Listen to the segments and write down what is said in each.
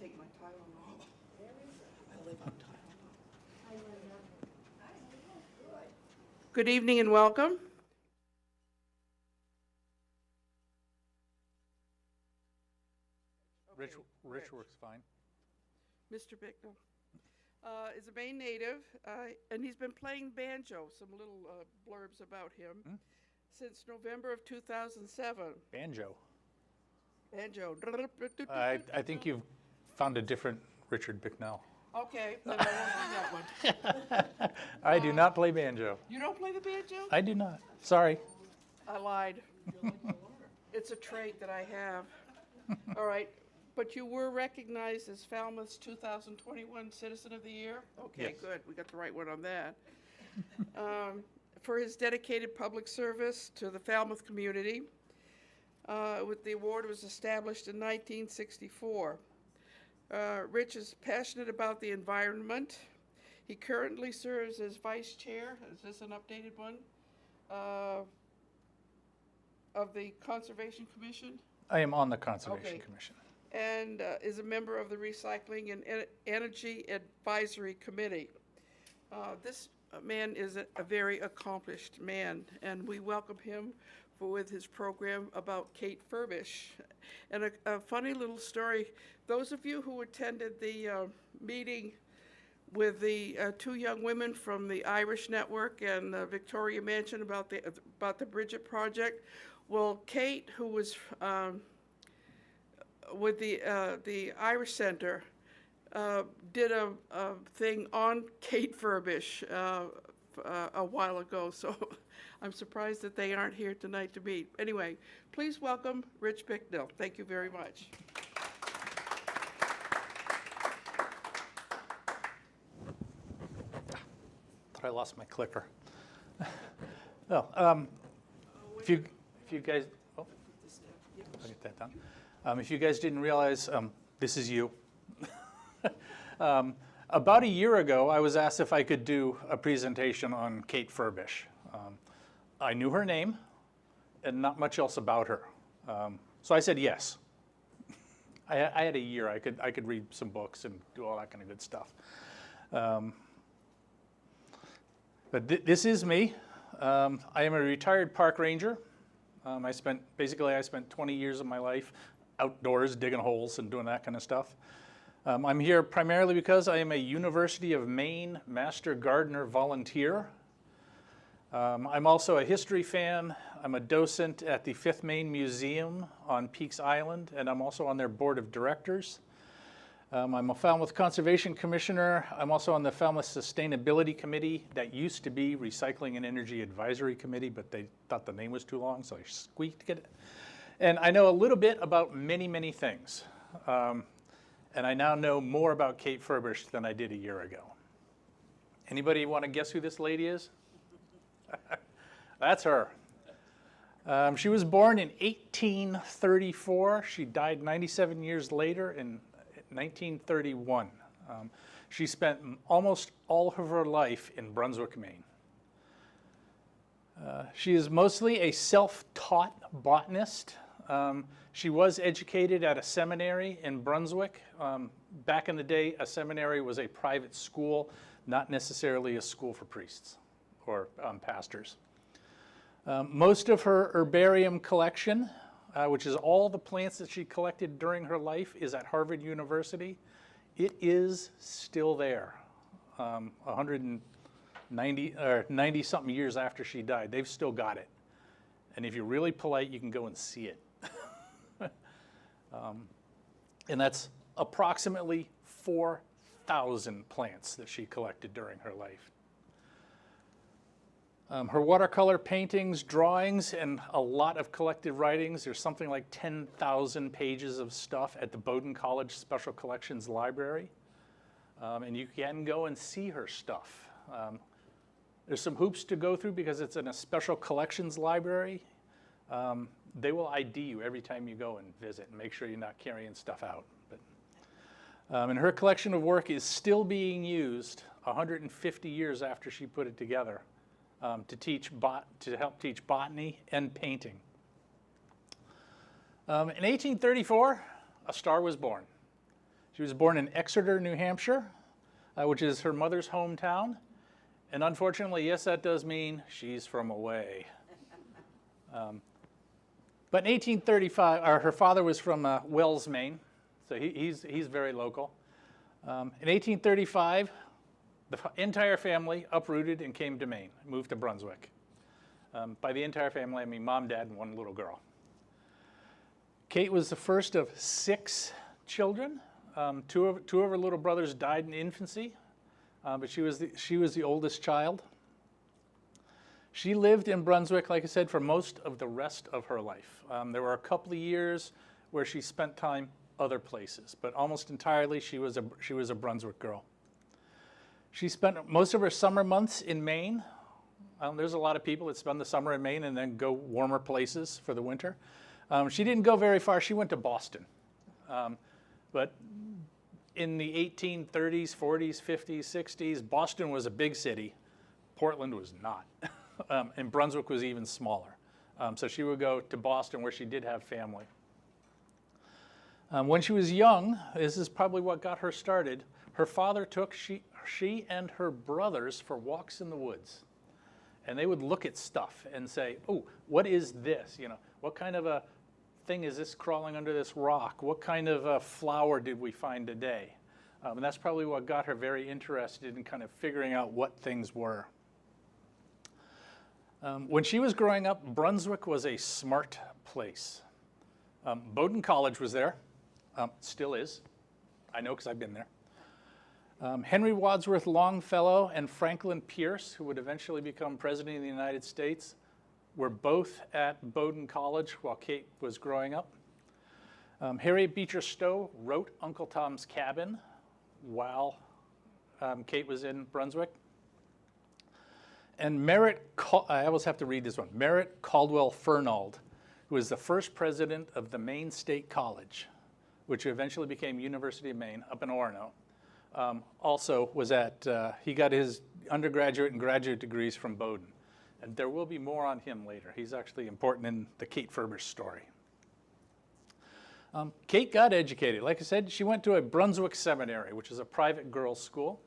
take my Tylenol. I live on Tylenol. Good evening and welcome. Rich works fine. Mr. Bicknell is a Maine native, and he's been playing banjo, some little blurbs about him, since November of 2007. Banjo. Banjo. I think you've found a different Richard Bicknell. Okay, then I won't do that one. I do not play banjo. You don't play the banjo? I do not. Sorry. I lied. It's a trait that I have. All right, but you were recognized as Falmouth's 2021 Citizen of the Year? Okay, Yes. good. We got the right one on that. For his dedicated public service to the Falmouth community. The award was established in 1964. Rich is passionate about the environment. He currently serves as vice chair, is this an updated one, of the Conservation Commission? I am on the Conservation Okay. Commission. And is a member of the Recycling and Energy Advisory Committee. This man is a very accomplished man, and we welcome him with his program about Kate Ferbish. And a funny little story, those of you who attended the meeting with the two young women from the Irish Network and Victoria Mansion about the Bridget Project, well, Kate, who was with the Irish Center, did a thing on Kate Ferbish a while ago, so I'm surprised that they aren't here tonight to meet. Anyway, please welcome Rich Bicknell. Thank you very much. Thought I lost my clicker. Well, if you guys, I'll get that done. If you guys didn't realize, this is you. About a year ago, I was asked if I could do a presentation on Kate Ferbish. I knew her name and not much else about her. So I said yes. I had a year. I could read some books and do all that kind of good stuff. But this is me. I am a retired park ranger. I spent 20 years of my life outdoors digging holes and doing that kind of stuff. I'm here primarily because I am a University of Maine Master Gardener volunteer. I'm also a history fan. I'm a docent at the 5th Maine Museum on Peaks Island, and I'm also on their board of directors. I'm a Falmouth Conservation Commissioner. I'm also on the Falmouth Sustainability Committee that used to be Recycling and Energy Advisory Committee, but they thought the name was too long, so I squeaked it. And I know a little bit about many, many things. And I now know more about Kate Ferbish than I did a year ago. Anybody want to guess who this lady is? That's her. She was born in 1834. She died 97 years later in 1931. She spent almost all of her life in Brunswick, Maine. She is mostly a self-taught botanist. She was educated at a seminary in Brunswick. Back in the day, a seminary was a private school, not necessarily a school for priests or pastors. Most of her herbarium collection, which is all the plants that she collected during her life, is at Harvard University. It is still there, 190 or 90-something years after she died. They've still got it. And if you're really polite, you can go and see it. And that's approximately 4,000 plants that she collected during her life. Her watercolor paintings, drawings, and a lot of collected writings. There's something like 10,000 pages of stuff at the Bowdoin College Special Collections Library. And you can go and see her stuff. There's some hoops to go through because it's in a special collections library. They will ID you every time you go and visit and make sure you're not carrying stuff out. And her collection of work is still being used 150 years after she put it together to help teach botany and painting. In 1834, a star was born. She was born in Exeter, New Hampshire, which is her mother's hometown. And unfortunately, yes, that does mean she's from away. But in 1835, her father was from Wells, Maine, so he's very local. In 1835, the entire family uprooted and came to Maine, moved to Brunswick. By the entire family, I mean mom, dad, and one little girl. Kate was the first of 6 children. Two of her little brothers died in infancy, but she was the oldest child. She lived in Brunswick, like I said, for most of the rest of her life. There were a couple of years where she spent time other places, but almost entirely she was a Brunswick girl. She spent most of her summer months in Maine. There's a lot of people that spend the summer in Maine and then go warmer places for the winter. She didn't go very far. She went to Boston. But in the 1830s, 40s, 50s, 60s, Boston was a big city. Portland was not. And Brunswick was even smaller. So she would go to Boston where she did have family. When she was young, this is probably what got her started, her father took she and her brothers for walks in the woods. And they would look at stuff and say, oh, what is this? You know, what kind of a thing is this crawling under this rock? What kind of a flower did we find today? And that's probably what got her very interested in kind of figuring out what things were. When she was growing up, Brunswick was a smart place. Bowdoin College was there, still is. I know because I've been there. Henry Wadsworth Longfellow and Franklin Pierce, who would eventually become president of the United States, were both at Bowdoin College while Kate was growing up. Harriet Beecher Stowe wrote Uncle Tom's Cabin while Kate was in Brunswick. And I always have to read this one, Merritt Caldwell Fernald, who was the first president of the Maine State College, which eventually became University of Maine up in Orono. Also was he got his undergraduate and graduate degrees from Bowdoin. And there will be more on him later. He's actually important in the Kate Ferbish story. Kate got educated. Like I said, she went to a Brunswick seminary, which is a private girls' school.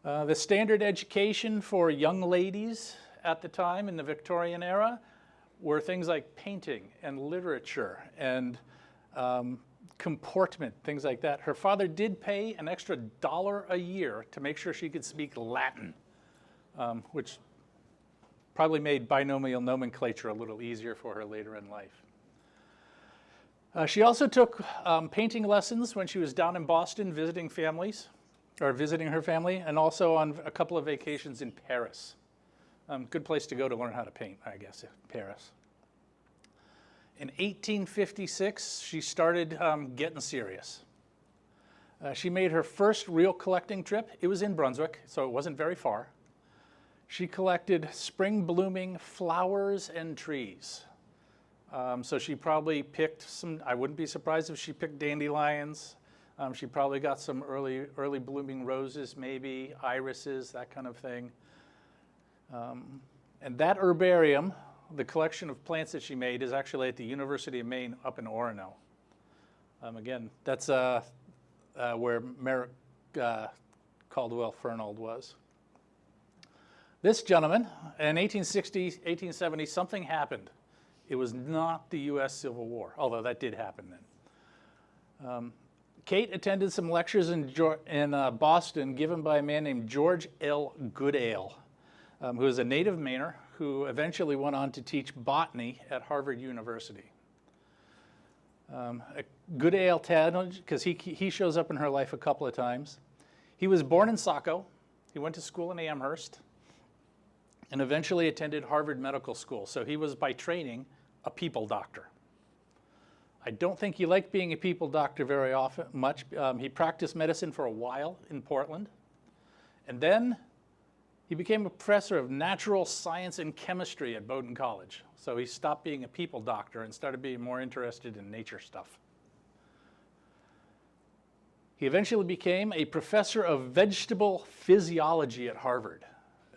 The standard education for young ladies at the time in the Victorian era were things like painting and literature and comportment, things like that. Her father did pay an extra $1 a year to make sure she could speak Latin, which probably made binomial nomenclature a little easier for her later in life. She also took painting lessons when she was down in Boston visiting her family, and also on a couple of vacations in Paris. Good place to go to learn how to paint, I guess, Paris. In 1856, she started getting serious. She made her first real collecting trip. It was in Brunswick, so it wasn't very far. She collected spring blooming flowers and trees. So she probably picked I wouldn't be surprised if she picked dandelions. She probably got some early blooming roses, maybe irises, that kind of thing. And that herbarium, the collection of plants that she made, is actually at the University of Maine up in Orono. Again, that's where Merritt Caldwell Fernald was. This gentleman, in 1860, 1870, something happened. It was not the U.S. Civil War, although that did happen then. Kate attended some lectures in Boston given by a man named George L. Goodale, who was a native Mainer who eventually went on to teach botany at Harvard University. Goodale, because he shows up in her life a couple of times. He was born in Saco. He went to school in Amherst and eventually attended Harvard Medical School. So he was by training a people doctor. I don't think he liked being a people doctor very much. He practiced medicine for a while in Portland. And then he became a professor of natural science and chemistry at Bowdoin College. So he stopped being a people doctor and started being more interested in nature stuff. He eventually became a professor of vegetable physiology at Harvard.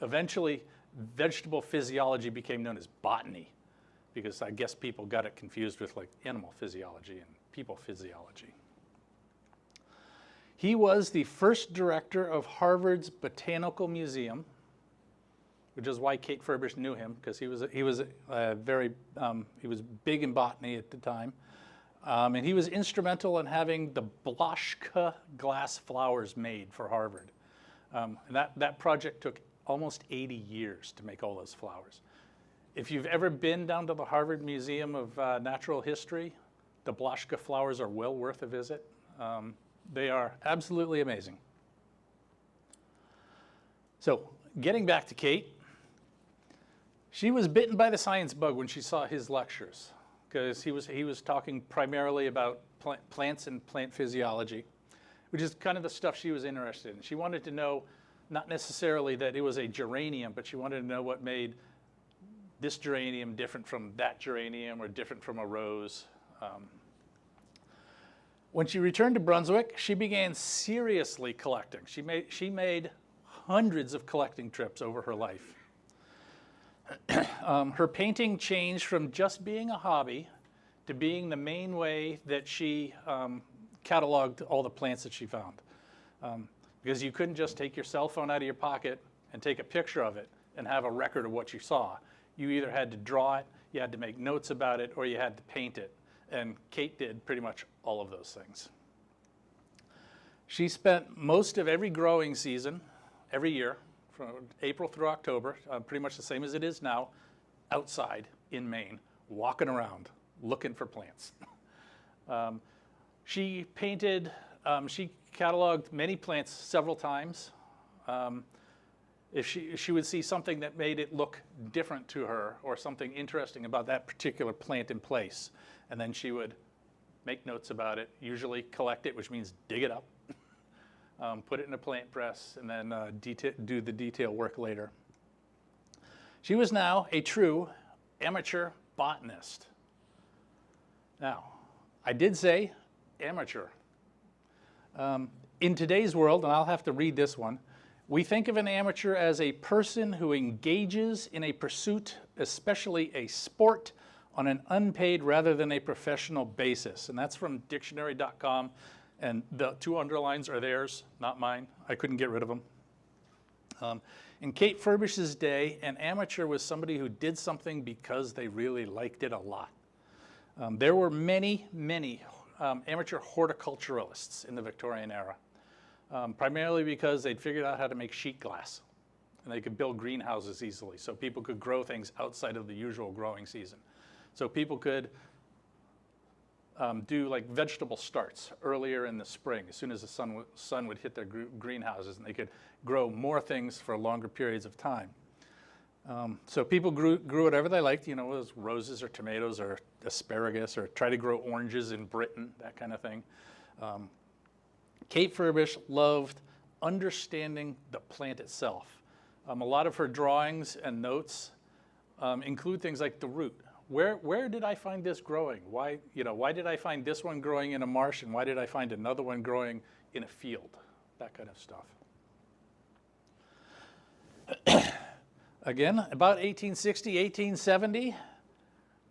Eventually, vegetable physiology became known as botany, because I guess people got it confused with like animal physiology and people physiology. He was the first director of Harvard's Botanical Museum, which is why Kate Ferbish knew him, because he was big in botany at the time. And he was instrumental in having the Blaschka glass flowers made for Harvard. And that project took almost 80 years to make all those flowers. If you've ever been down to the Harvard Museum of Natural History, the Blaschka flowers are well worth a visit. They are absolutely amazing. So, getting back to Kate, she was bitten by the science bug when she saw his lectures, because he was talking primarily about plants and plant physiology, which is kind of the stuff she was interested in. She wanted to know, not necessarily that it was a geranium, but she wanted to know what made this geranium different from that geranium or different from a rose. When she returned to Brunswick, she began seriously collecting. She made hundreds of collecting trips over her life. Her painting changed from just being a hobby to being the main way that she cataloged all the plants that she found. Because you couldn't just take your cell phone out of your pocket and take a picture of it and have a record of what you saw. You either had to draw it, you had to make notes about it, or you had to paint it. And Kate did pretty much all of those things. She spent most of every growing season, every year, from April through October, pretty much the same as it is now, outside in Maine, walking around, looking for plants. She painted, she cataloged many plants several times. If she would see something that made it look different to her or something interesting about that particular plant in place, and then she would make notes about it, usually collect it, which means dig it up, put it in a plant press, and then do the detail work later. She was now a true amateur botanist. Now, I did say amateur. In today's world, and I'll have to read this one, we think of an amateur as a person who engages in a pursuit, especially a sport, on an unpaid rather than a professional basis. And that's from dictionary.com, and the two underlines are theirs, not mine. I couldn't get rid of them. In Kate Ferbish's day, an amateur was somebody who did something because they really liked it a lot. There were many, many amateur horticulturalists in the Victorian era, primarily because they'd figured out how to make sheet glass, and they could build greenhouses easily, so people could grow things outside of the usual growing season. So people could do like vegetable starts earlier in the spring, as soon as the sun would hit their greenhouses, and they could grow more things for longer periods of time. So people grew whatever they liked, those roses or tomatoes or asparagus, or try to grow oranges in Britain, that kind of thing. Kate Ferbish loved understanding the plant itself. A lot of her drawings and notes include things like the root. Where did I find this growing? Why did I find this one growing in a marsh, and why did I find another one growing in a field? That kind of stuff. Again, about 1860, 1870,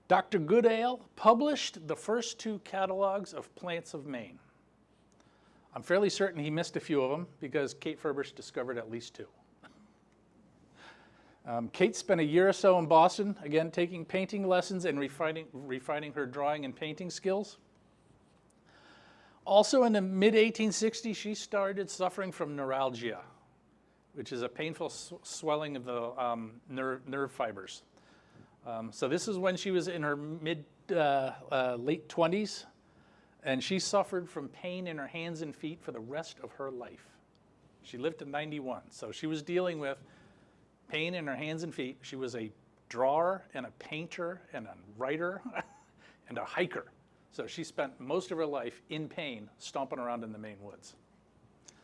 Dr. Goodale published the first two catalogs of plants of Maine. I'm fairly certain he missed a few of them because Kate Ferbish discovered at least two. Kate spent a year or so in Boston, again taking painting lessons and refining her drawing and painting skills. Also in the mid-1860s, she started suffering from neuralgia, which is a painful swelling of the nerve fibers. So this is when she was in her late 20s, and she suffered from pain in her hands and feet for the rest of her life. She lived to 91, so she was dealing with pain in her hands and feet. She was a drawer and a painter and a writer and a hiker. So she spent most of her life in pain, stomping around in the Maine woods.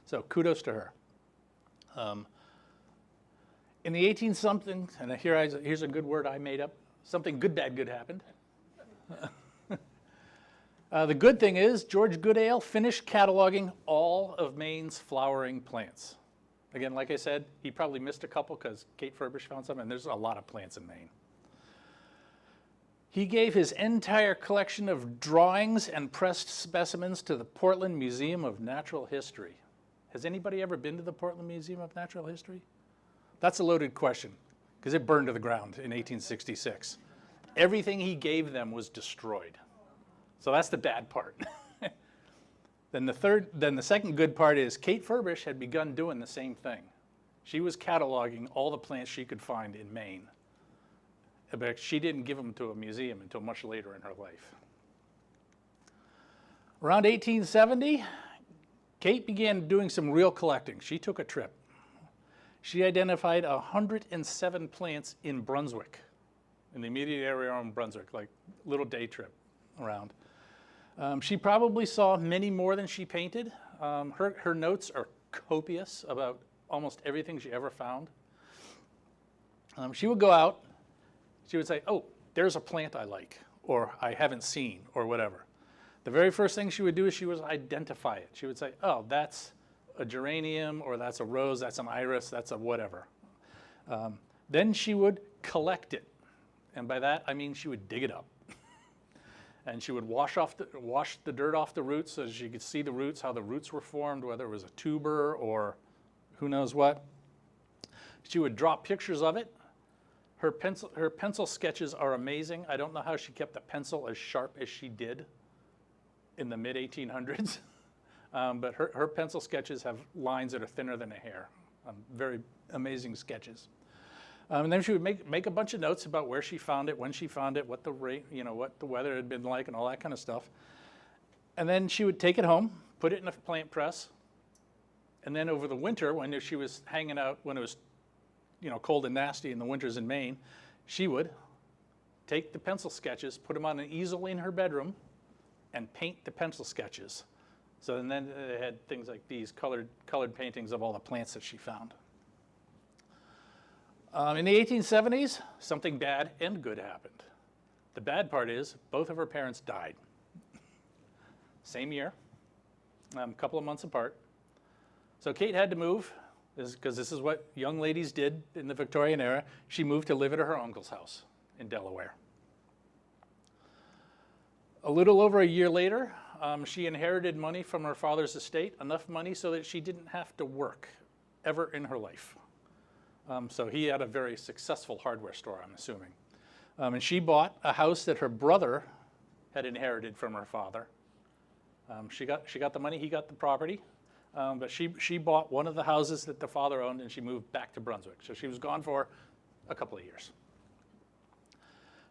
So kudos to her. In the 18-something, and here's a good word I made up, something good, bad, good happened. The good thing is George Goodale finished cataloging all of Maine's flowering plants. Again, like I said, he probably missed a couple because Kate Ferbish found some, and there's a lot of plants in Maine. He gave his entire collection of drawings and pressed specimens to the Portland Museum of Natural History. Has anybody ever been to the Portland Museum of Natural History? That's a loaded question, because it burned to the ground in 1866. Everything he gave them was destroyed. So that's the bad part. Then the second good part is Kate Ferbish had begun doing the same thing. She was cataloging all the plants she could find in Maine. But she didn't give them to a museum until much later in her life. Around 1870, Kate began doing some real collecting. She took a trip. She identified 107 plants in Brunswick, in the immediate area around Brunswick, like little day trip around. She probably saw many more than she painted. Her notes are copious about almost everything she ever found. She would go out, she would say, oh, there's a plant I like, or I haven't seen, or whatever. The very first thing she would do is she would identify it. She would say, oh, that's a geranium, or that's a rose, that's an iris, that's a whatever. Then she would collect it. And by that, I mean she would dig it up. And she would wash the dirt off the roots so she could see the roots, how the roots were formed, whether it was a tuber or who knows what. She would draw pictures of it. Her pencil sketches are amazing. I don't know how she kept the pencil as sharp as she did in the mid-1800s. But her pencil sketches have lines that are thinner than a hair. Very amazing sketches. And then she would make a bunch of notes about where she found it, when she found it, what the rate, what the weather had been like, and all that kind of stuff. And then she would take it home, put it in a plant press, and then over the winter, when she was hanging out, when it was, cold and nasty in the winters in Maine, she would take the pencil sketches, put them on an easel in her bedroom, and paint the pencil sketches. So then they had things like these colored paintings of all the plants that she found. In the 1870s, something bad and good happened. The bad part is both of her parents died. Same year, a couple of months apart. So Kate had to move, because this is what young ladies did in the Victorian era. She moved to live at her uncle's house in Delaware. A little over a year later, she inherited money from her father's estate, enough money so that she didn't have to work ever in her life. So he had a very successful hardware store, I'm assuming. And she bought a house that her brother had inherited from her father. She got the money, he got the property, but she bought one of the houses that the father owned, and she moved back to Brunswick. So she was gone for a couple of years.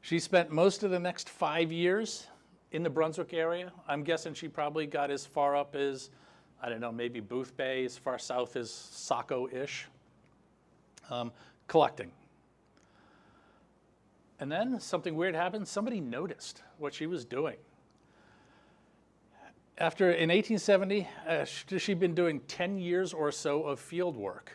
She spent most of the next 5 years in the Brunswick area. I'm guessing she probably got as far up as, I don't know, maybe Booth Bay, as far south as Saco-ish. Collecting. And then something weird happened. Somebody noticed what she was doing. In 1870, she'd been doing 10 years or so of field work.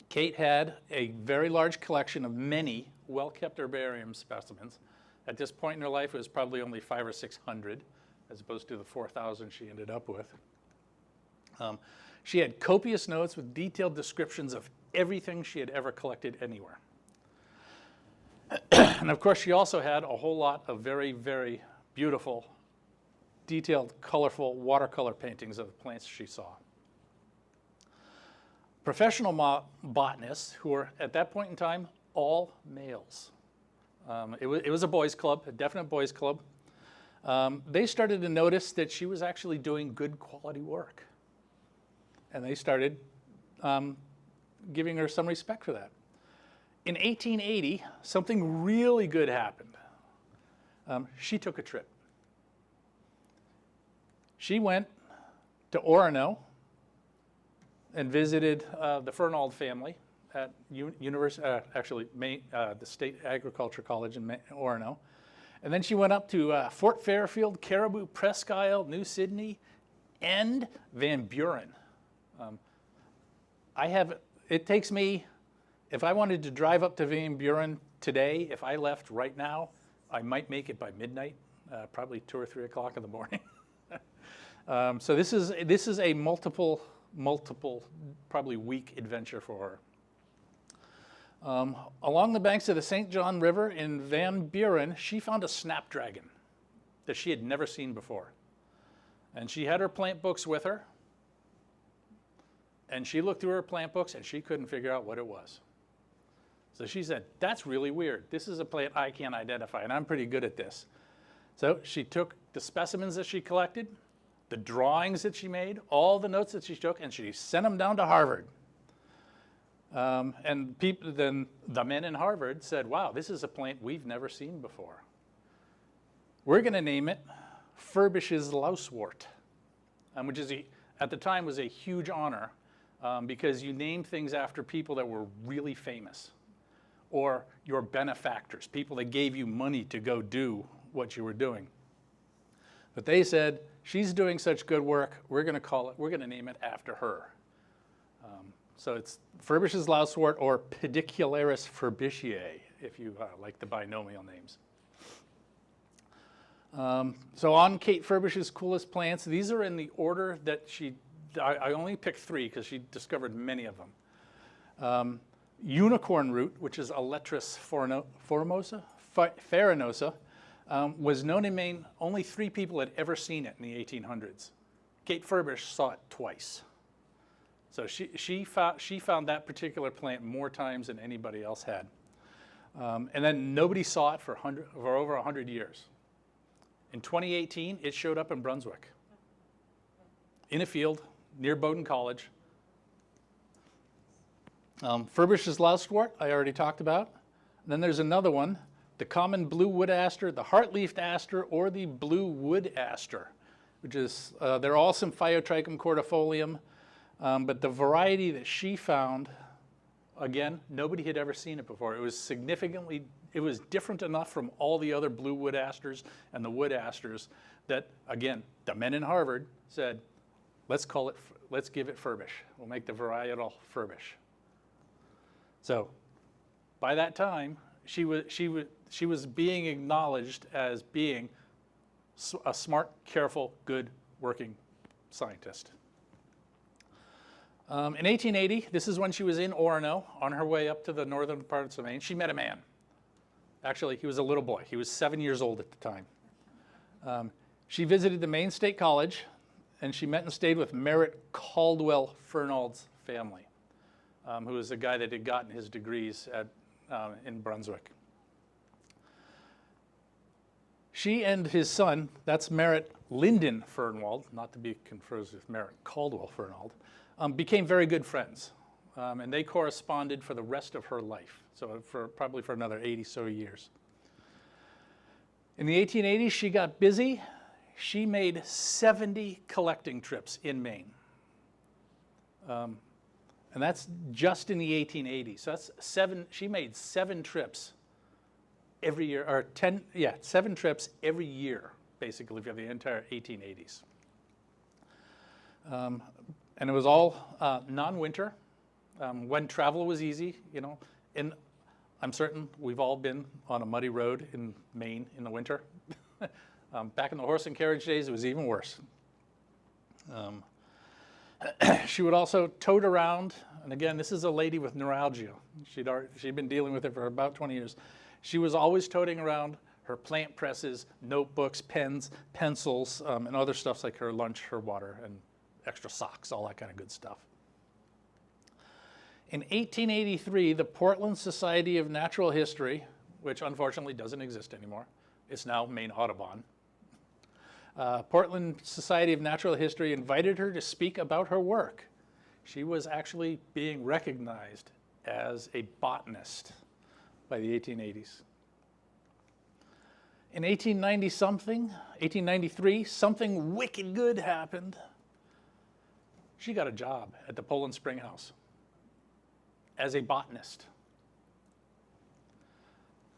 Kate had a very large collection of many well-kept herbarium specimens. At this point in her life, it was probably only 500 or 600, as opposed to the 4,000 she ended up with. She had copious notes with detailed descriptions of everything she had ever collected anywhere. And of course, she also had a whole lot of very, very beautiful, detailed, colorful watercolor paintings of the plants she saw. Professional botanists, who were at that point in time all males. It was a boys' club, a definite boys' club. They started to notice that she was actually doing good quality work. And they started giving her some respect for that. In 1880, something really good happened. She took a trip. She went to Orono and visited the Fernald family at Maine, the State Agriculture College in Orono. And then she went up to Fort Fairfield, Caribou, Presque Isle, New Sydney, and Van Buren. It takes me, if I wanted to drive up to Van Buren today, if I left right now, I might make it by midnight, probably 2 or 3 o'clock in the morning. So this is a multiple, probably week adventure for Along the banks of the St. John River in Van Buren, she found a snapdragon that she had never seen before. And she had her plant books with her, and she looked through her plant books and she couldn't figure out what it was. So she said, that's really weird. This is a plant I can't identify, and I'm pretty good at this. So she took the specimens that she collected, the drawings that she made, all the notes that she took, and she sent them down to Harvard. And then the men in Harvard said, wow, this is a plant we've never seen before. We're going to name it Ferbish's lousewort, which is at the time was a huge honor because you named things after people that were really famous or your benefactors, people that gave you money to go do what you were doing. But they said, she's doing such good work, we're going to name it after her. So it's Ferbish's lousewort or Pedicularis ferbishii, if you like the binomial names. So on Kate Ferbish's coolest plants, these are in the order that I only picked 3 because she discovered many of them. Unicorn root, which is Aletris farinosa, was known in Maine. Only 3 people had ever seen it in the 1800s. Kate Ferbish saw it twice. So she found that particular plant more times than anybody else had. And then nobody saw it for over 100 years. In 2018, it showed up in Brunswick, in a field near Bowdoin College. Ferbish's lousewort, I already talked about. And then there's another one, the common blue wood aster, the heart-leafed aster, or the blue wood aster, which is, they're all Symphyotrichum cordifolium, but the variety that she found, again, nobody had ever seen it before. It was different enough from all the other blue wood asters and the wood asters that, again, the men in Harvard said, let's give it Ferbish. We'll make the varietal Ferbish. So by that time, she was being acknowledged as being a smart, careful, good working scientist. In 1880, this is when she was in Orono, on her way up to the northern parts of Maine, she met a man. Actually, he was a little boy. He was 7 years old at the time. She visited the Maine State College, and she met and stayed with Merritt Caldwell Fernald's family, who was a guy that had gotten his degrees in Brunswick. She and his son, that's Merritt Lyndon Fernwald, not to be confused with Merritt Caldwell Fernald, became very good friends. And they corresponded for the rest of her life, so probably for another 80 so years. In the 1880s, she got busy. She made 70 collecting trips in Maine. And that's just in the 1880s. So that's she made 7 trips every year, or 7 trips every year, basically, for the entire 1880s. And it was all non-winter, when travel was easy, you know. And I'm certain we've all been on a muddy road in Maine in the winter. Back in the horse and carriage days, it was even worse. She would also tote around, and again, this is a lady with neuralgia. She'd been dealing with it for about 20 years. She was always toting around her plant presses, notebooks, pens, pencils, and other stuff like her lunch, her water, and extra socks, all that kind of good stuff. In 1883, the Portland Society of Natural History, which unfortunately doesn't exist anymore, it's now Maine Audubon. Portland Society of Natural History invited her to speak about her work. She was actually being recognized as a botanist by the 1880s. In 1893, something wicked good happened. She got a job at the Poland Spring House as a botanist.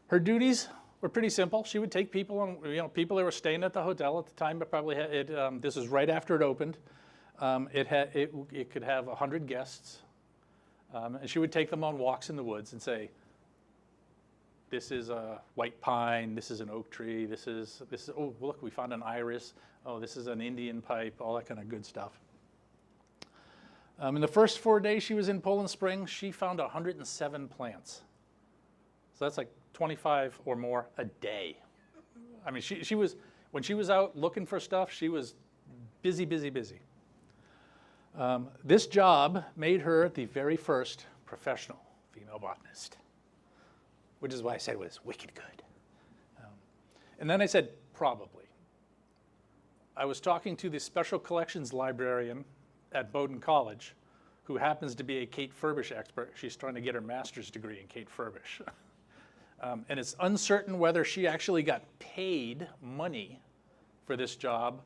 Her duties were pretty simple. She would take people, on, people that were staying at the hotel at the time, but probably had this was right after it opened. It could have 100 guests, and she would take them on walks in the woods and say, "This is a white pine. This is an oak tree. This is. Oh, look, we found an iris. Oh, this is an Indian pipe. All that kind of good stuff." In the first 4 days she was in Poland Springs, she found 107 plants. So that's like 25 or more a day. I mean, she was, when she was out looking for stuff, she was busy, busy, busy. This job made her the very first professional female botanist, which is why I said it was wicked good. And then I said, probably. I was talking to the special collections librarian at Bowdoin College, who happens to be a Kate Ferbish expert. She's trying to get her master's degree in Kate Ferbish. And it's uncertain whether she actually got paid money for this job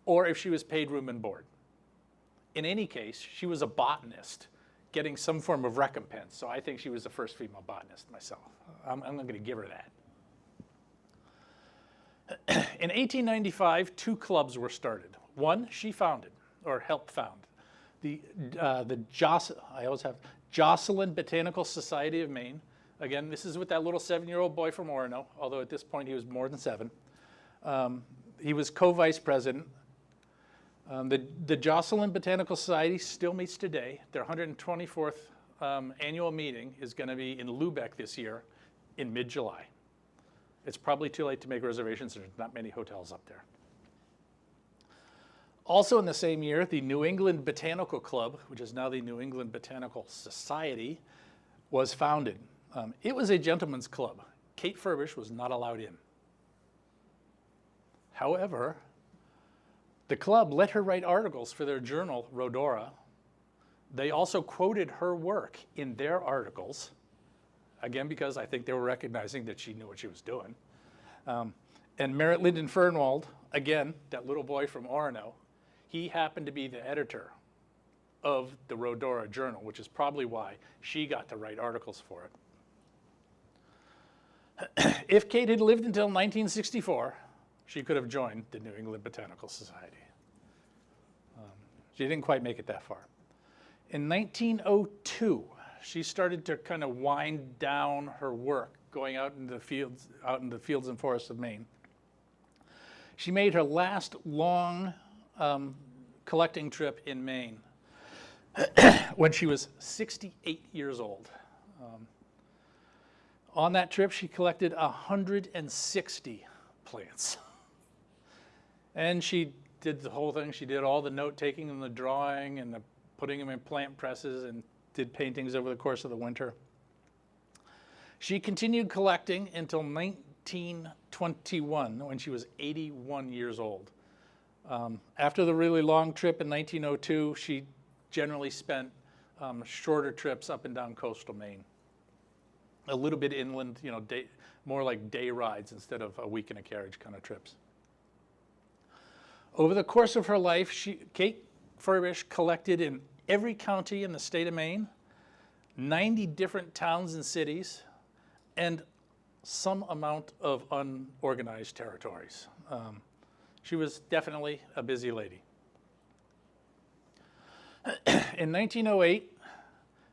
or if she was paid room and board. In any case, she was a botanist getting some form of recompense. So I think she was the first female botanist myself. I'm going to give her that. In 1895, 2 clubs were started. One she founded, or helped found. The Jocelyn Botanical Society of Maine. Again, this is with that little 7-year-old boy from Orono, although at this point he was more than 7. He was co-vice president. The Jocelyn Botanical Society still meets today. Their 124th annual meeting is going to be in Lubeck this year in mid-July. It's probably too late to make reservations. There's not many hotels up there. Also in the same year, the New England Botanical Club, which is now the New England Botanical Society, was founded. It was a gentleman's club. Kate Ferbish was not allowed in. However, the club let her write articles for their journal, Rhodora. They also quoted her work in their articles, again, because I think they were recognizing that she knew what she was doing. And Merritt Lyndon Fernwald, again, that little boy from Orono, he happened to be the editor of the Rhodora Journal, which is probably why she got to write articles for it. If Kate had lived until 1964, she could have joined the New England Botanical Society. She didn't quite make it that far. In 1902, she started to kind of wind down her work, going out in the fields and forests of Maine. She made her last long collecting trip in Maine when she was 68 years old. On that trip, she collected 160 plants. And she did the whole thing. She did all the note-taking and the drawing and the putting them in plant presses and did paintings over the course of the winter. She continued collecting until 1921, when she was 81 years old. After the really long trip in 1902, she generally spent shorter trips up and down coastal Maine. A little bit inland, you know, more like day rides instead of a week in a carriage kind of trips. Over the course of her life, Kate Ferbish collected in every county in the state of Maine, 90 different towns and cities, and some amount of unorganized territories. She was definitely a busy lady. In 1908,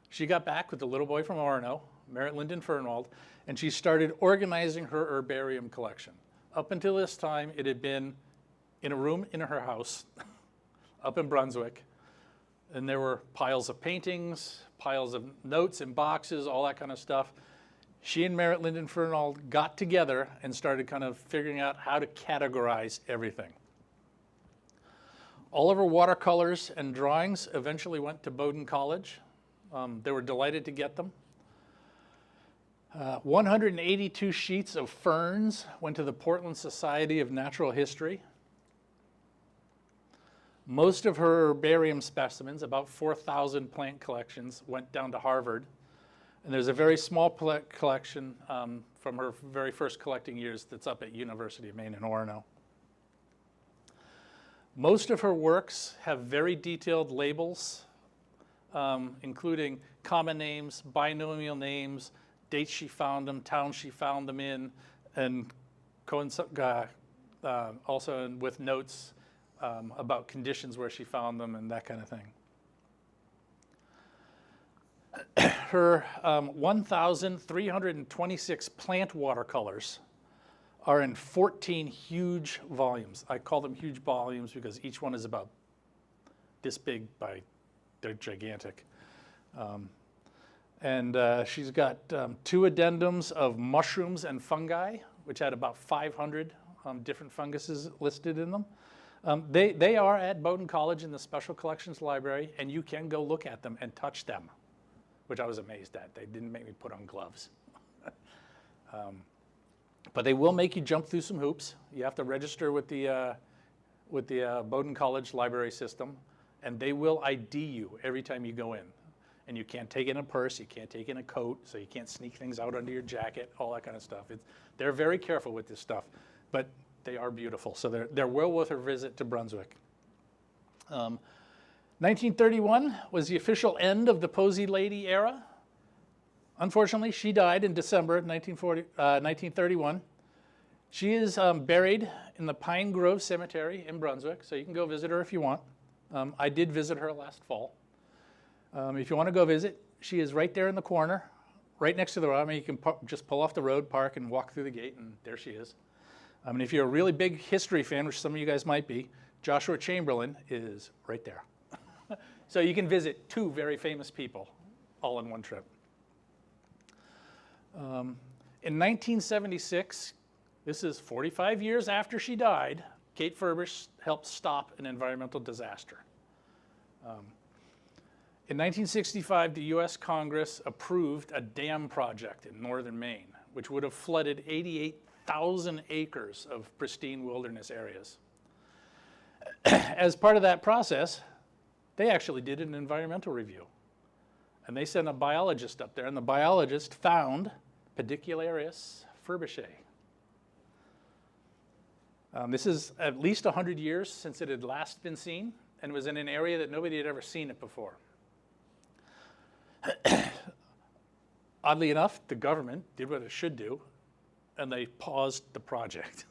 she got back with the little boy from Orono, Merritt Lyndon Fernwald, and she started organizing her herbarium collection. Up until this time, it had been in a room in her house up in Brunswick, and there were piles of paintings, piles of notes in boxes, all that kind of stuff. She and Merritt Lyndon Fernwald got together and started kind of figuring out how to categorize everything. All of her watercolors and drawings eventually went to Bowdoin College. They were delighted to get them. 182 sheets of ferns went to the Portland Society of Natural History. Most of her herbarium specimens, about 4,000 plant collections, went down to Harvard. And there's a very small collection from her very first collecting years that's up at University of Maine in Orono. Most of her works have very detailed labels, including common names, binomial names, dates she found them, towns she found them in, and also with notes about conditions where she found them and that kind of thing. Her 1,326 plant watercolors are in 14 huge volumes. I call them huge volumes because each one is about this big they're gigantic. And she's got 2 addendums of mushrooms and fungi, which had about 500 different funguses listed in them. They are at Bowdoin College in the Special Collections Library, and you can go look at them and touch them, which I was amazed at. They didn't make me put on gloves. But they will make you jump through some hoops. You have to register with the Bowdoin College library system, and they will ID you every time you go in. And you can't take in a purse, you can't take in a coat, so you can't sneak things out under your jacket, all that kind of stuff. They're very careful with this stuff, but they are beautiful, so they're well worth a visit to Brunswick. 1931 was the official end of the Posey Lady era. Unfortunately, she died in December of 1931. She is buried in the Pine Grove Cemetery in Brunswick, so you can go visit her if you want. I did visit her last fall. If you want to go visit, she is right there in the corner, right next to the road. I mean, you can just pull off the road, park, and walk through the gate, and there she is. And if you're a really big history fan, which some of you guys might be, Joshua Chamberlain is right there. So you can visit 2 very famous people all in one trip. In 1976, this is 45 years after she died, Kate Ferbish helped stop an environmental disaster. In 1965, the U.S. Congress approved a dam project in northern Maine, which would have flooded 88,000 acres of pristine wilderness areas. As part of that process, they actually did an environmental review. And they sent a biologist up there, and the biologist found Pedicularius furbishae. This is at least 100 years since it had last been seen, and was in an area that nobody had ever seen it before. Oddly enough, the government did what it should do, and they paused the project.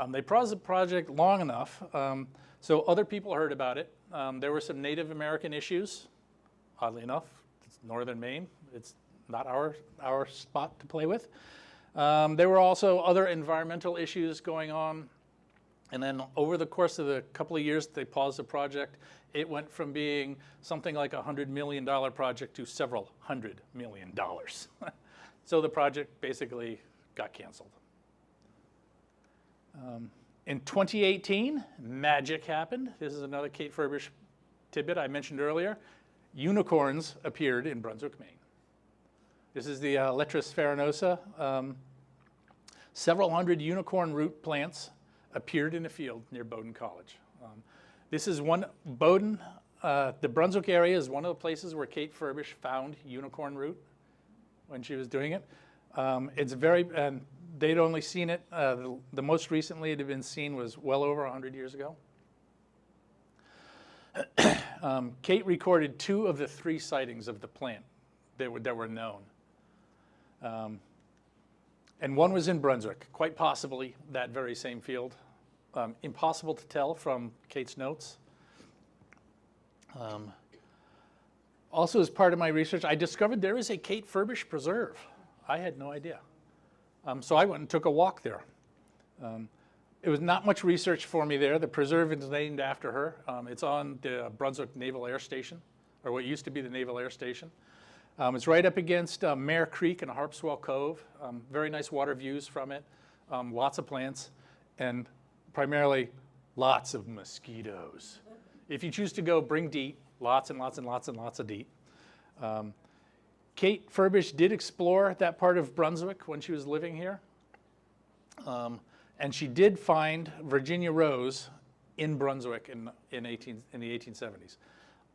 They paused the project long enough, so other people heard about it. There were some Native American issues. Oddly enough, it's northern Maine. It's not our spot to play with. There were also other environmental issues going on. And then over the course of the couple of years they paused the project, it went from being something like a $100 million project to several $100 million. So the project basically got canceled. In 2018, magic happened. This is another Kate Ferbish tidbit I mentioned earlier. Unicorns appeared in Brunswick, Maine. This is the Letris farinosa. Several hundred unicorn root plants appeared in a field near Bowdoin College. This is Bowdoin, the Brunswick area is one of the places where Kate Ferbish found unicorn root when she was doing it. And they'd only seen it, the most recently it had been seen was well over 100 years ago. Kate recorded 2 of the 3 sightings of the plant that were known. And one was in Brunswick, quite possibly that very same field. Impossible to tell from Kate's notes. Also, as part of my research, I discovered there is a Kate Ferbish preserve. I had no idea. So I went and took a walk there. It was not much research for me there. The preserve is named after her. It's on the Brunswick Naval Air Station, or what used to be the Naval Air Station. It's right up against Mare Creek and Harpswell Cove. Very nice water views from it. Lots of plants, and primarily lots of mosquitoes. If you choose to go, bring DEET. Lots and lots and lots and lots of DEET. Kate Ferbish did explore that part of Brunswick when she was living here. And she did find Virginia rose in Brunswick in the 1870s.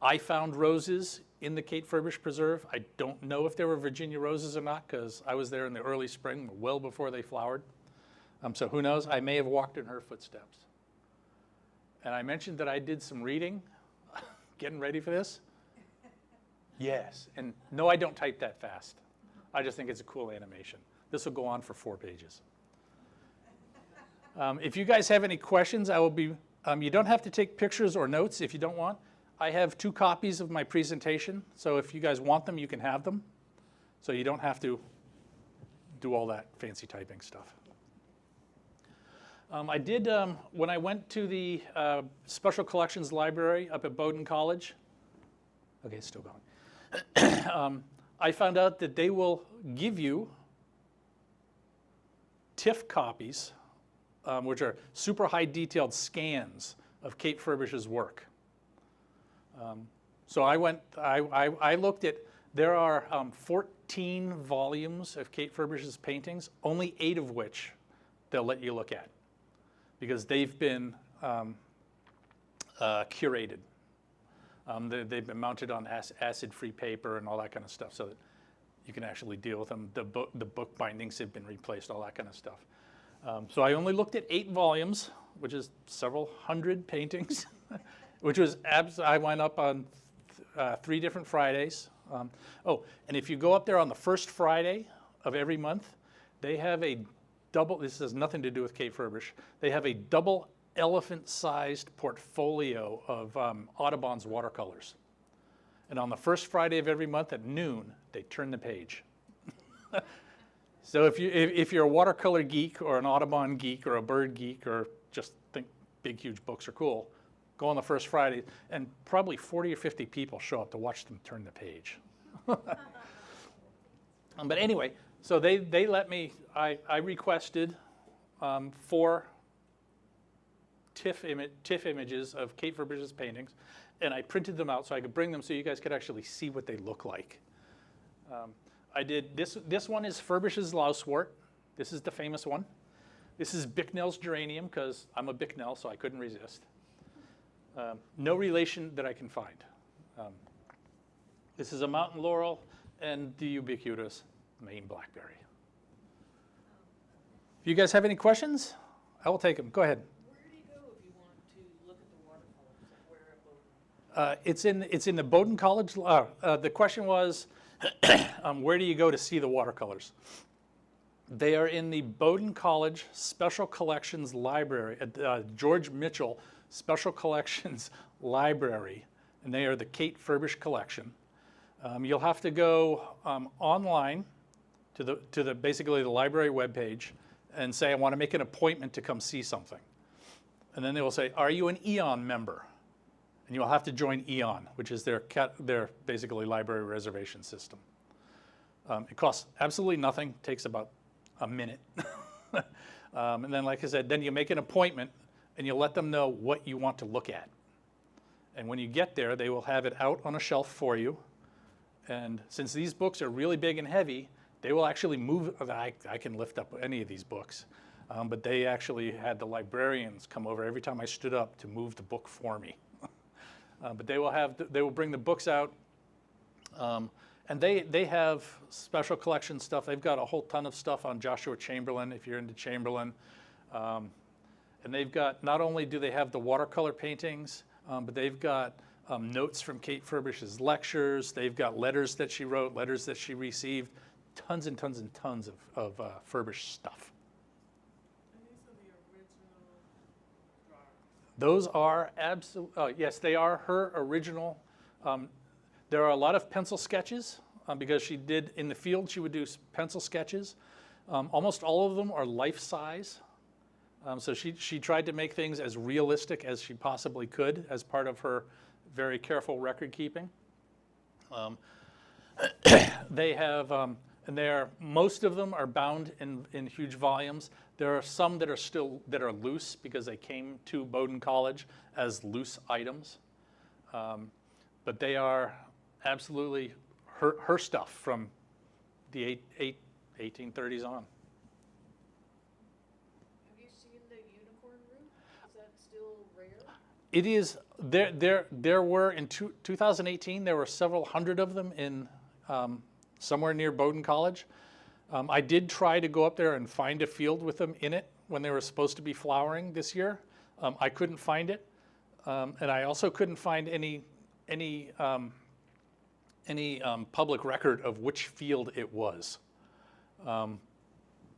I found roses in the Kate Ferbish Preserve. I don't know if there were Virginia roses or not, because I was there in the early spring, well before they flowered. So who knows? I may have walked in her footsteps. And I mentioned that I did some reading, getting ready for this. Yes, and no, I don't type that fast. I just think it's a cool animation. This will go on for 4 pages. If you guys have any questions, I will be, you don't have to take pictures or notes if you don't want. I have 2 copies of my presentation, so if you guys want them, you can have them. So you don't have to do all that fancy typing stuff. I did, when I went to the Special Collections Library up at Bowdoin College, okay, it's still going. I found out that they will give you TIFF copies, which are super high detailed scans of Kate Ferbish's work. So I looked at, there are 14 volumes of Kate Ferbish's paintings, only 8 of which they'll let you look at, because they've been curated. They've been mounted on acid-free paper and all that kind of stuff, so that you can actually deal with them. The book bindings have been replaced, all that kind of stuff. So I only looked at 8 volumes, which is several hundred paintings, which was I went up on 3 different Fridays. Oh, and if you go up there on the first Friday of every month, they have a double, this has nothing to do with Kate Ferbish, they have a double elephant-sized portfolio of Audubon's watercolors. And on the first Friday of every month at noon, they turn the page. So if you're a watercolor geek or an Audubon geek or a bird geek or just think big, huge books are cool, go on the first Friday, and probably 40 or 50 people show up to watch them turn the page. But anyway, so they let me, I requested 4 TIFF images of Kate Ferbish's paintings, and I printed them out so I could bring them so you guys could actually see what they look like. I did, this one is Ferbish's lousewort. This is the famous one. This is Bicknell's geranium, because I'm a Bicknell, so I couldn't resist. No relation that I can find. This is a mountain laurel and the ubiquitous Maine blackberry. If you guys have any questions, I will take them. Go ahead. Where do you go if you want to look at the watercolors? Where at Bowdoin? It's in the Bowdoin College. The question was, where do you go to see the watercolors? They are in the Bowdoin College Special Collections Library, at George Mitchell Special Collections Library, and they are the Kate Ferbish collection. You'll have to go online to the basically the library webpage and say, I want to make an appointment to come see something. And then they will say, are you an EON member? And you'll have to join EON, which is their basically library reservation system. It costs absolutely nothing, takes about a minute. And then, like I said, then you make an appointment and you let them know what you want to look at. And when you get there, they will have it out on a shelf for you. And since these books are really big and heavy, they will actually move. I can lift up any of these books, but they actually had the librarians come over every time I stood up to move the book for me. But they will bring the books out, and they have special collection stuff. They've got a whole ton of stuff on Joshua Chamberlain, if you're into Chamberlain. And they've got, not only do they have the watercolor paintings, but they've got notes from Kate Ferbish's lectures. They've got letters that she wrote, letters that she received, tons and tons and tons of Ferbish stuff. And these are the original drawings. Those are yes, they are her original. There are a lot of pencil sketches because she did, in the field, she would do pencil sketches. Almost all of them are life-size. So she tried to make things as realistic as she possibly could as part of her very careful record keeping. They have, and most of them are bound in huge volumes. There are some that are loose because they came to Bowdoin College as loose items. But they are absolutely her stuff from the 1830s on. Have you seen the unicorn root? Is that still rare? It is, there were, in 2018, there were several hundred of them in somewhere near Bowdoin College. I did try to go up there and find a field with them in it when they were supposed to be flowering this year. I couldn't find it. And I also couldn't find any public record of which field it was.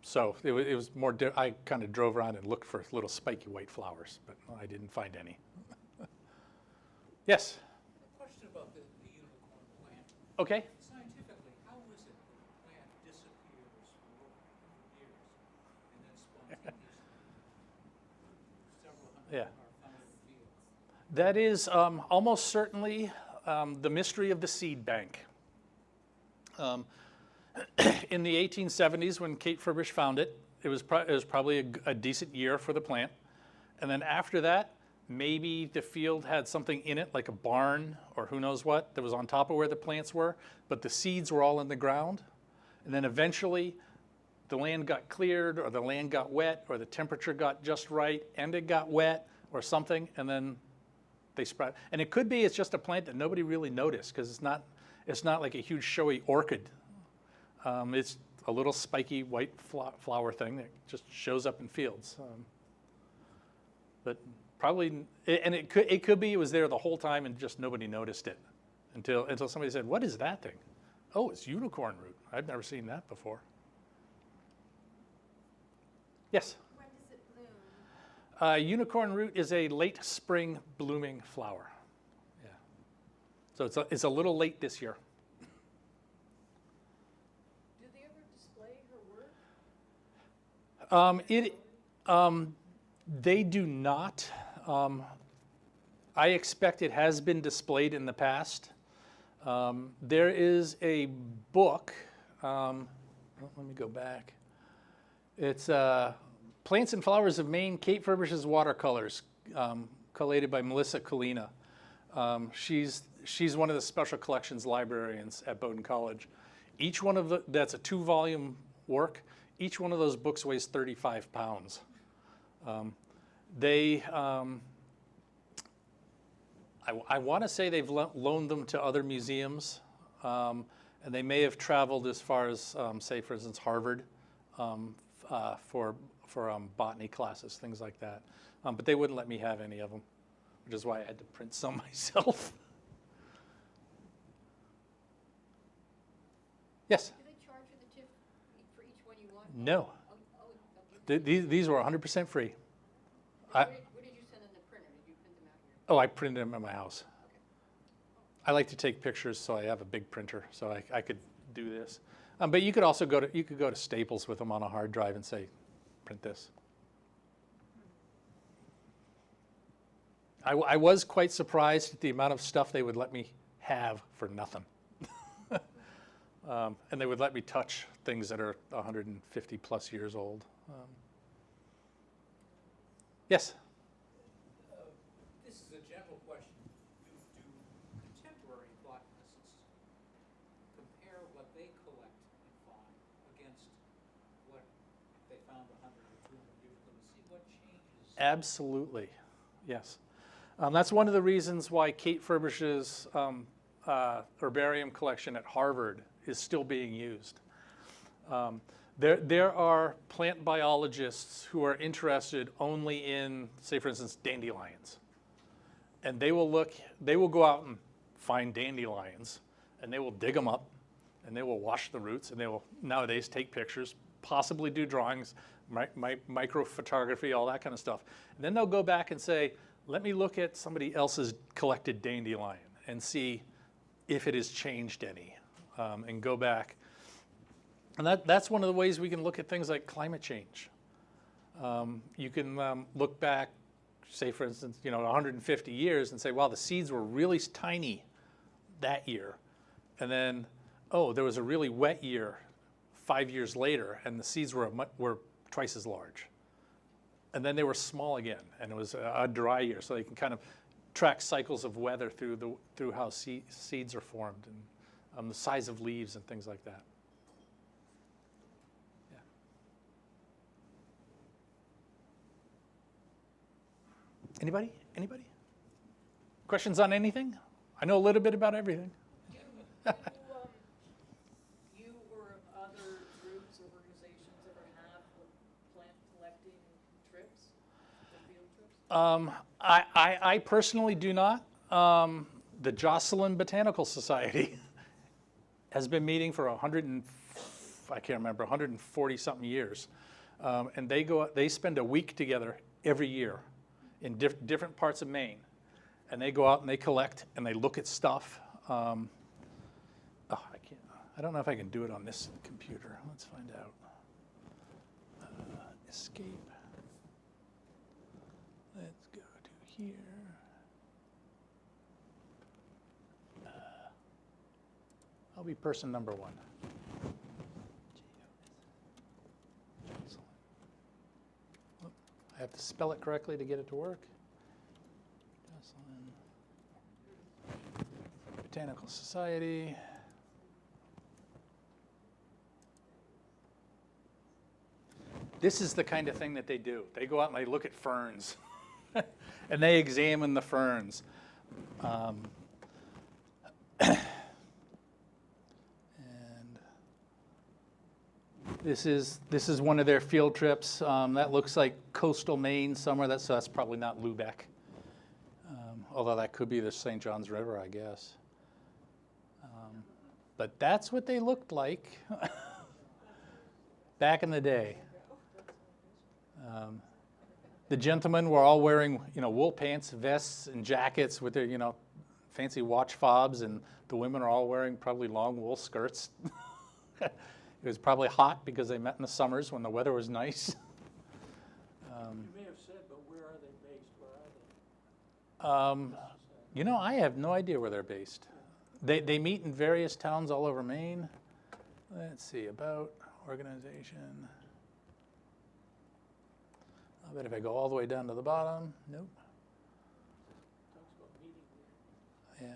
So it was more, I kind of drove around and looked for little spiky white flowers, but I didn't find any. Yes? A question about the unicorn plant. Okay. Scientifically, how is it that the plant disappears for years and then spontaneously several hundred are found in the fields? That is almost certainly the mystery of the seed bank. Um, in the 1870s, when Kate Ferbish found it, it was probably a decent year for the plant. And then after that, maybe the field had something in it, like a barn or who knows what, that was on top of where the plants were, but the seeds were all in the ground. And then eventually, the land got cleared, or the land got wet, or the temperature got just right, and it got wet, or something, and then they sprout. And it could be it's just a plant that nobody really noticed, because it's not like a huge showy orchid. It's a little spiky white flower thing that just shows up in fields. But probably, and it could be it was there the whole time and just nobody noticed it until somebody said, "What is that thing?" "Oh, it's unicorn root. I've never seen that before." Yes? When does it bloom? Unicorn root is a late spring blooming flower. Yeah. So it's a little late this year. Do they ever display her work? They do not. I expect it has been displayed in the past. There is a book. Let me go back. It's Plants and Flowers of Maine, Kate Ferbish's Watercolors, collated by Melissa Kalina. She's one of the special collections librarians at Bowdoin College. Each one of that's a 2-volume work. Each one of those books weighs 35 pounds. I want to say they've loaned them to other museums, and they may have traveled as far as, say, for instance, Harvard for botany classes, things like that. But they wouldn't let me have any of them, which is why I had to print some myself. Yes? Do they charge for the tip for each one you want? No. Okay. These were 100% free. Where did you send them the printer? Did you print them out here? Oh, I printed them at my house. I like to take pictures, so I have a big printer, so I could do this. But you could also go to Staples with them on a hard drive and say, print this. I was quite surprised at the amount of stuff they would let me have for nothing. And they would let me touch things that are 150 plus years old. Yes? This is a general question. Do contemporary botanists compare what they collect and find against what they found 100 or 200 years ago to see what changes? Absolutely, yes. That's one of the reasons why Kate Ferbish's herbarium collection at Harvard is still being used. There are plant biologists who are interested only in, say, for instance, dandelions. And they will go out and find dandelions, and they will dig them up, and they will wash the roots, and they will nowadays take pictures, possibly do drawings, micro photography, all that kind of stuff. And then they'll go back and say, let me look at somebody else's collected dandelion and see if it has changed any, and go back. And that's one of the ways we can look at things like climate change. You can look back, say, for instance, 150 years and say, wow, the seeds were really tiny that year. And then, oh, there was a really wet year 5 years later, and the seeds were twice as large. And then they were small again, and it was a dry year. So you can kind of track cycles of weather through how seeds are formed, and the size of leaves and things like that. Anybody? Questions on anything? I know a little bit about everything. You or other groups or organizations ever have plant collecting trips or field trips? I personally do not. The Jocelyn Botanical Society has been meeting for 140 something years. And they spend a week together every year in different parts of Maine. And they go out and they collect and they look at stuff. I don't know if I can do it on this computer. Let's find out. Escape. Let's go to here. I'll be person number 1. Oop, I have to spell it correctly to get it to work. Jocelyn. Botanical Society. This is the kind of thing that they do. They go out and they look at ferns, and they examine the ferns. And this is one of their field trips. That looks like coastal Maine somewhere. So that's probably not Lubeck, although that could be the St. Johns River, I guess. But that's what they looked like back in the day. The gentlemen were all wearing, wool pants, vests, and jackets with their, fancy watch fobs, and the women are all wearing probably long wool skirts. It was probably hot because they met in the summers when the weather was nice. You may have said, but where are they based? Where are they? I have no idea where they're based. They meet in various towns all over Maine. Let's see, about organization. I bet if I go all the way down to the bottom, nope. Talks about meeting there. Yeah.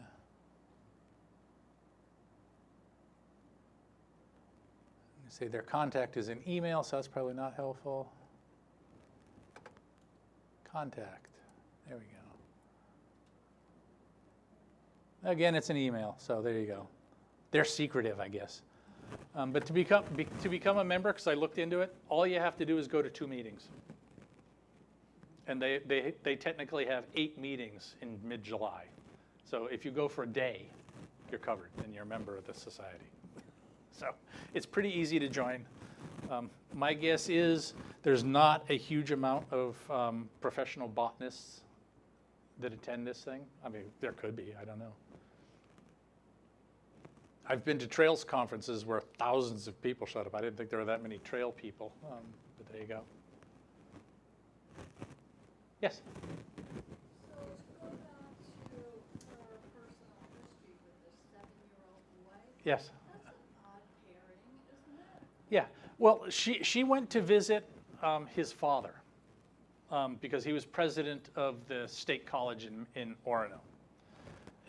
Say their contact is an email, so that's probably not helpful. Contact. There we go. Again, it's an email, so there you go. They're secretive, I guess. But to become a member, because I looked into it, all you have to do is go to 2 meetings. And they technically have 8 meetings in mid-July. So if you go for a day, you're covered and you're a member of the society. So it's pretty easy to join. My guess is there's not a huge amount of professional botanists that attend this thing. I mean, there could be, I don't know. I've been to trails conferences where thousands of people showed up. I didn't think there were that many trail people, but there you go. Yes? So to go back to her personal history with this 7-year-old boy, Yes. that's an odd pairing, isn't it? Yeah. Well, she went to visit his father because he was president of the state college in Orono.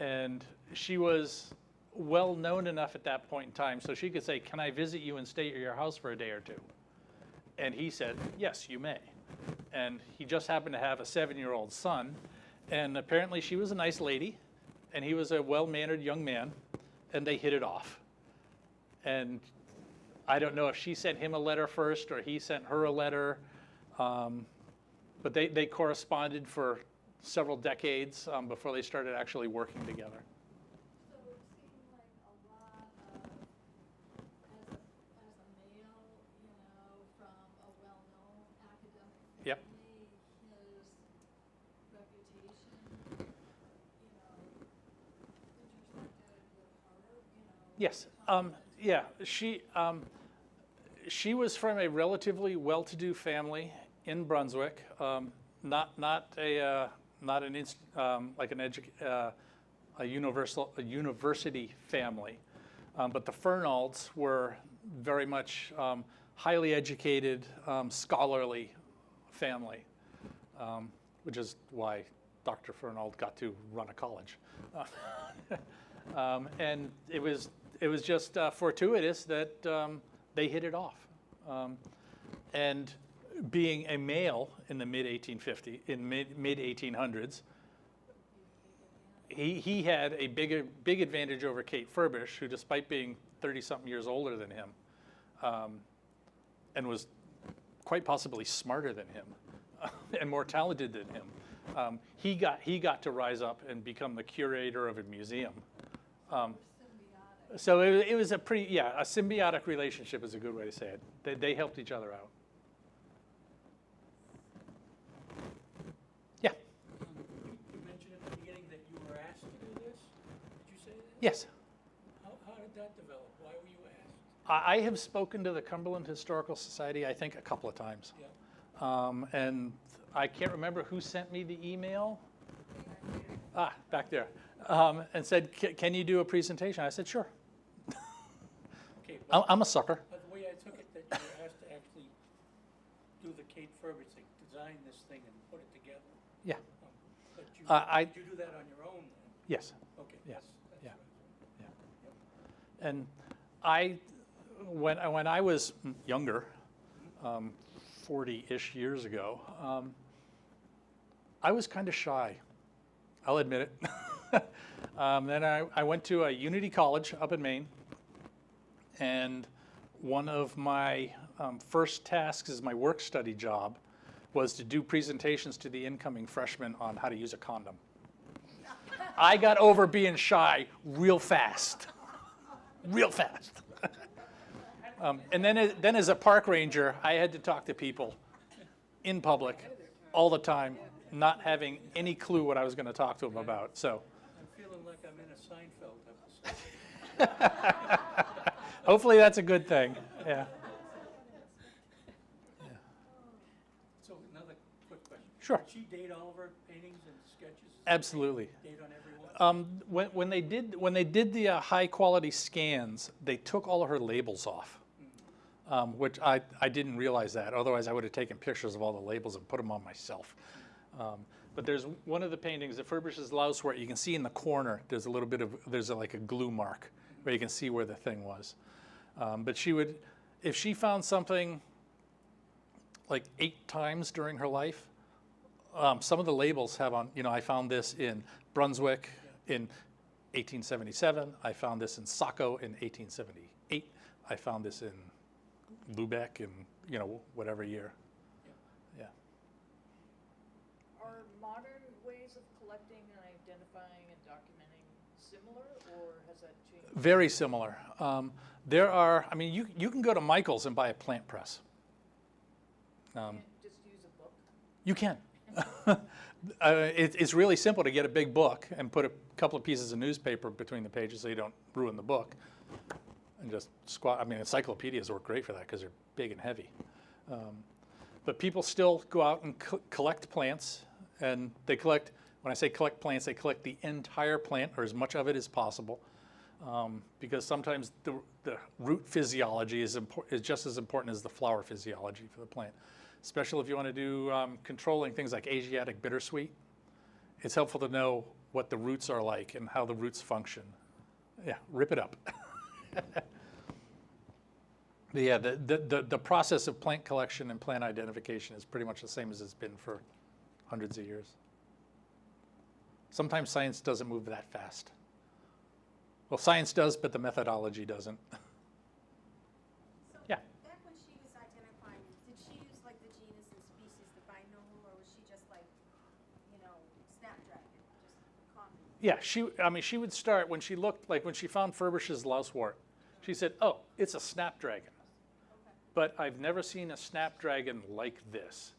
And she was well known enough at that point in time so she could say, "Can I visit you and stay at your house for a day or 2?" And he said, "Yes, you may." And he just happened to have a 7-year-old son. And apparently she was a nice lady, and he was a well-mannered young man, and they hit it off. And I don't know if she sent him a letter first or he sent her a letter, but they corresponded for several decades before they started actually working together. So it seemed like a lot of, as a male, from a well-known academic Yep. family, his reputation, intersected with her, Yes. Yeah. She was from a relatively well-to-do family in Brunswick. Not a university family, but the Fernalds were very much highly educated, scholarly family, which is why Dr. Fernald got to run a college. And it was just fortuitous that they hit it off. And being a male in the mid-1800s, he had a big advantage over Kate Ferbish, who, despite being 30-something years older than him, and was quite possibly smarter than him and more talented than him, he got to rise up and become the curator of a museum. So it was a symbiotic relationship is a good way to say it. They helped each other out. Yeah. You mentioned at the beginning that you were asked to do this. Did you say that? Yes. How did that develop? Why were you asked? I have spoken to the Cumberland Historical Society, I think, a couple of times. Yeah. And I can't remember who sent me the email. Back there. And said, can you do a presentation? I said, sure. Okay, I'm a sucker. but the way I took it, that you were asked to actually do the Kate Ferbish thing, design this thing and put it together. Yeah. But you, I- did you do that on your own then? Yes. Okay, Yeah, that's yeah. right. And when I was younger, 40-ish years ago, I was kind of shy. I'll admit it. Then I went to a Unity College up in Maine, and one of my first tasks as my work study job was to do presentations to the incoming freshmen on how to use a condom. I got over being shy real fast, real fast. And then as a park ranger, I had to talk to people in public all the time, not having any clue what I was going to talk to them about. So I'm feeling like I'm in a Seinfeld episode. hopefully that's a good thing. Yeah. So another quick question. Sure. Did she date all of her paintings and sketches? Absolutely. Date on every one? When they did the high quality scans, they took all of her labels off, which I didn't realize that. Otherwise, I would have taken pictures of all the labels and put them on myself. But there's one of the paintings, the Ferbish's Lousewort. You can see in the corner there's a little bit of like a glue mark where you can see where the thing was. But she would, if she found something like 8 times during her life, some of the labels have on, I found this in Brunswick in 1877. I found this in Saco in 1878. I found this in Lubeck in, whatever year. Yeah. Are modern ways of collecting and identifying and documenting similar, or has that changed? Very similar. There are, you can go to Michael's and buy a plant press. Can't just use a book? You can. It's really simple to get a big book and put a couple of pieces of newspaper between the pages so you don't ruin the book. And just squat. Encyclopedias work great for that because they're big and heavy. But people still go out and collect plants, and they collect, when I say collect plants, they collect the entire plant or as much of it as possible. Because sometimes the root physiology is just as important as the flower physiology for the plant. Especially if you want to do controlling things like Asiatic bittersweet. It's helpful to know what the roots are like and how the roots function. Yeah, rip it up. But yeah, the process of plant collection and plant identification is pretty much the same as it's been for hundreds of years. Sometimes science doesn't move that fast. Well, science does, but the methodology doesn't. So Yeah. back when she was identifying, did she use like the genus and species, the binomial, or was she just like, snapdragon, just common? Yeah, she would start when she looked, like when she found Ferbish's lousewort, she said, oh, it's a snapdragon. But I've never seen a snapdragon like this.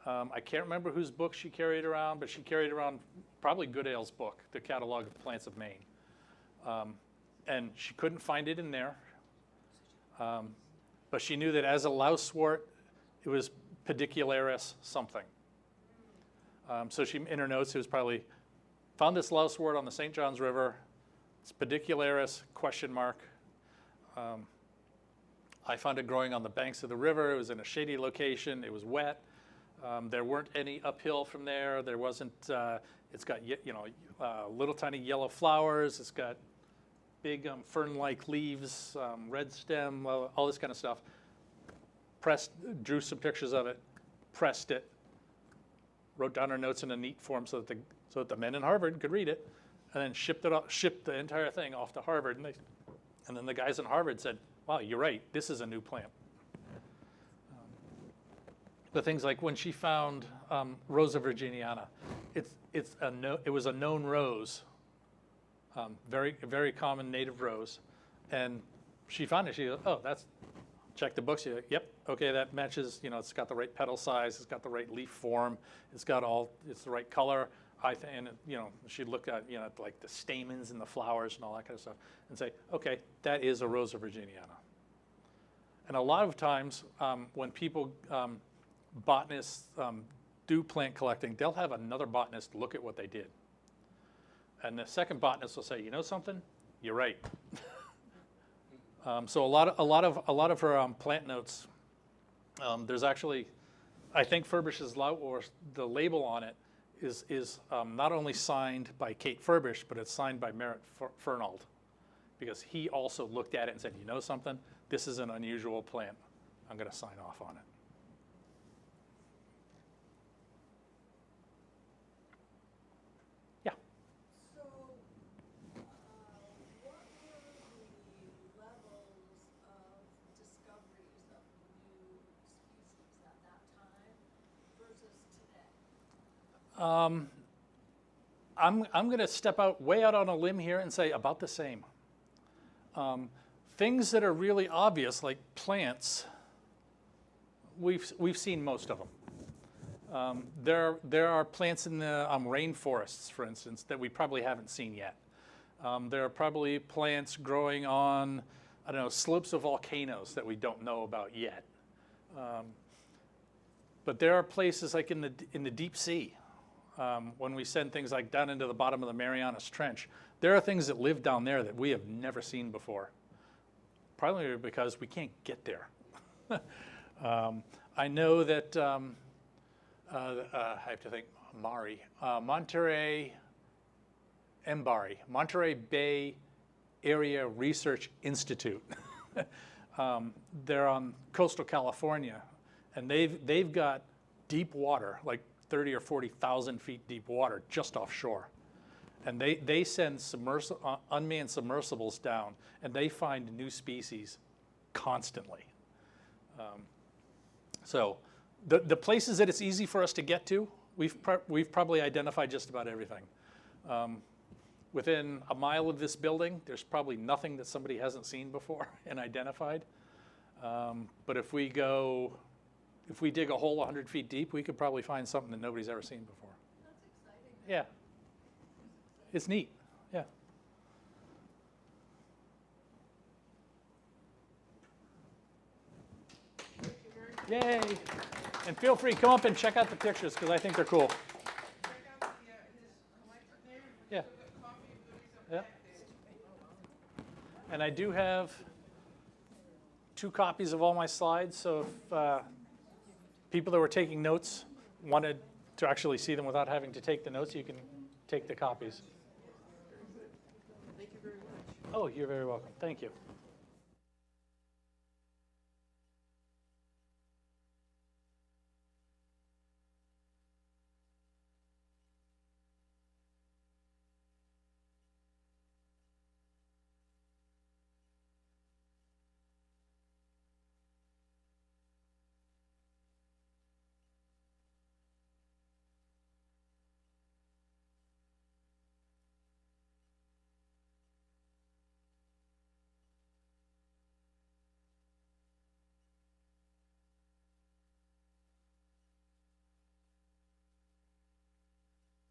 I can't remember whose book she carried around, but she carried around probably Goodale's book, the Catalog of Plants of Maine. And she couldn't find it in there. But she knew that as a lousewort, it was pedicularis something. So she, in her notes, it was probably, found this lousewort on the St. Johns River. It's pedicularis, question mark. I found it growing on the banks of the river. It was in a shady location. It was wet. There weren't any uphill from there. There wasn't, it's got, little tiny yellow flowers. It's got big fern-like leaves, red stem, all this kind of stuff. Drew some pictures of it, pressed it, wrote down her notes in a neat form so that the men in Harvard could read it, and then shipped the entire thing off to Harvard. And then the guys in Harvard said, wow, you're right, this is a new plant. The things like when she found Rosa virginiana, it was a known rose, very, very common native rose, and she found it. She goes, oh, check the books. You're like, yep, okay, that matches. It's got the right petal size, it's got the right leaf form, it's the right color. And she'd look at like the stamens and the flowers and all that kind of stuff, and say, okay, that is a Rosa virginiana. And a lot of times when people botanists do plant collecting, they'll have another botanist look at what they did. And the second botanist will say, you know something? You're right. So a lot of her plant notes. There's actually, I think Ferbish's or the label on it is not only signed by Kate Ferbish, but it's signed by Merritt Fernald, because he also looked at it and said, you know something, this is an unusual plant. I'm going to sign off on it. Yeah. So, what were the levels of discoveries of new species at that time versus today? I'm going to step way out on a limb here and say about the same. Things that are really obvious, like plants, we've seen most of them. There are plants in the rainforests, for instance, that we probably haven't seen yet. There are probably plants growing on, I don't know, slopes of volcanoes that we don't know about yet. But there are places like in the deep sea. When we send things like down into the bottom of the Marianas Trench, there are things that live down there that we have never seen before, probably because we can't get there. I know that, I have to think, Monterey Bay Area Research Institute. They're on coastal California, and they've got deep water, like 30 or 40,000 feet deep water just offshore. And they send unmanned submersibles down, and they find new species constantly. So the places that it's easy for us to get to, we've probably identified just about everything. Within a mile of this building, there's probably nothing that somebody hasn't seen before and identified. But if we dig a hole 100 feet deep, we could probably find something that nobody's ever seen before. That's exciting. Yeah. It's neat, yeah. Yay. And feel free, come up and check out the pictures, because I think they're cool. Check out his electric there. Yeah. Copy of the piece of Yeah. plant there. And I do have 2 copies of all my slides, so if people that were taking notes wanted to actually see them without having to take the notes, you can take the copies. Thank you very much. Oh, you're very welcome. Thank you.